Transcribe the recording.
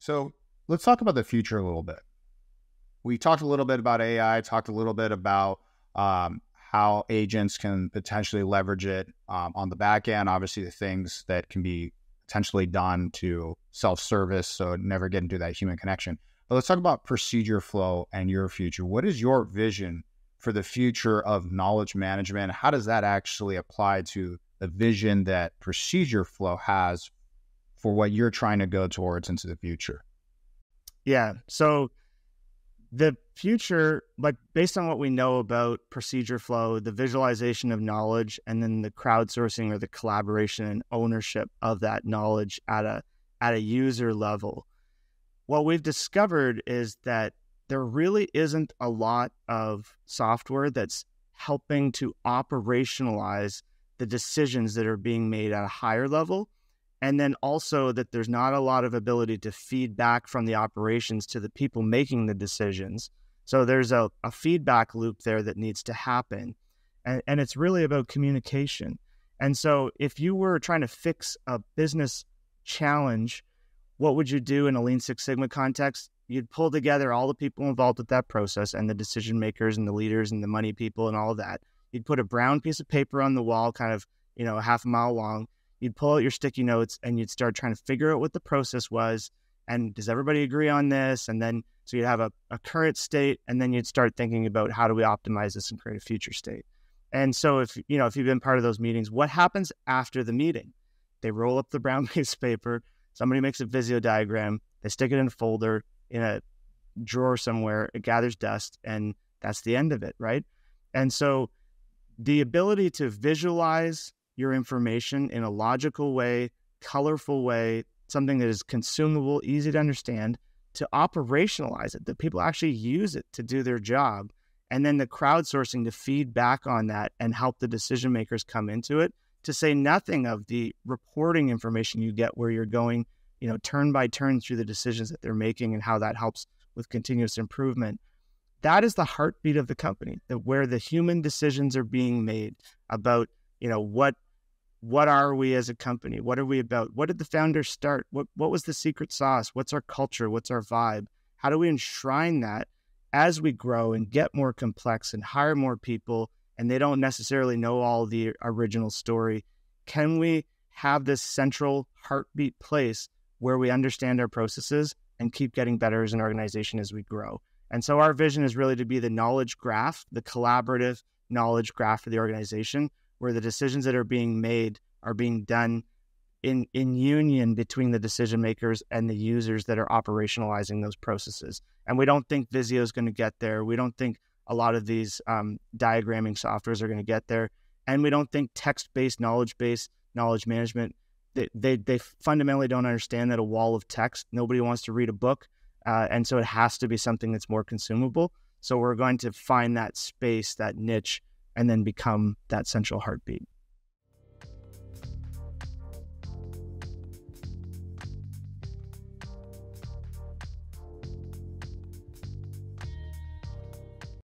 So let's talk about the future a little bit. We talked a little bit about AI, talked a little bit about how agents can potentially leverage it on the back end. Obviously, the things that can be potentially done to self-service, so never get into that human connection. But let's talk about procedure flow and your future. What is your vision for the future of knowledge management? How does that actually apply to the vision that procedure flow has for what you're trying to go towards into the future? Yeah. So the future, like based on what we know about procedure flow, the visualization of knowledge, and then the crowdsourcing or the collaboration and ownership of that knowledge at a user level, what we've discovered is that there really isn't a lot of software that's helping to operationalize the decisions that are being made at a higher level. And then also that there's not a lot of ability to feed back from the operations to the people making the decisions. So there's a feedback loop there that needs to happen. And it's really about communication. And so if you were trying to fix a business challenge, what would you do in a Lean Six Sigma context? You'd pull together all the people involved with that process and the decision makers and the leaders and the money people and all of that. You'd put a brown piece of paper on the wall, kind of, a half a mile long. You'd pull out your sticky notes and you'd start trying to figure out what the process was. And does everybody agree on this? And then, so you'd have a current state, and then you'd start thinking about how do we optimize this and create a future state. And so if you've been part of those meetings, what happens after the meeting? They roll up the brown piece of paper. Somebody makes a Visio diagram. They stick it in a folder in a drawer somewhere. It gathers dust, and that's the end of it, right? And so the ability to visualize your information in a logical way, colorful way, something that is consumable, easy to understand, to operationalize it, that people actually use it to do their job, and then the crowdsourcing to feed back on that and help the decision makers come into it, to say nothing of the reporting information you get where you're going, turn by turn through the decisions that they're making and how that helps with continuous improvement. That is the heartbeat of the company, that where the human decisions are being made about, what are we as a company? What are we about? What did the founders start? What was the secret sauce? What's our culture? What's our vibe? How do we enshrine that as we grow and get more complex and hire more people, and they don't necessarily know all the original story? Can we have this central heartbeat place where we understand our processes and keep getting better as an organization as we grow? And so our vision is really to be the knowledge graph, the collaborative knowledge graph for the organization, where the decisions that are being made are being done in union between the decision makers and the users that are operationalizing those processes. And we don't think Visio is going to get there. We don't think a lot of these diagramming softwares are going to get there. And we don't think text-based knowledge management, they fundamentally don't understand that a wall of text, nobody wants to read a book. And so it has to be something that's more consumable. So we're going to find that space, that niche, and then become that central heartbeat.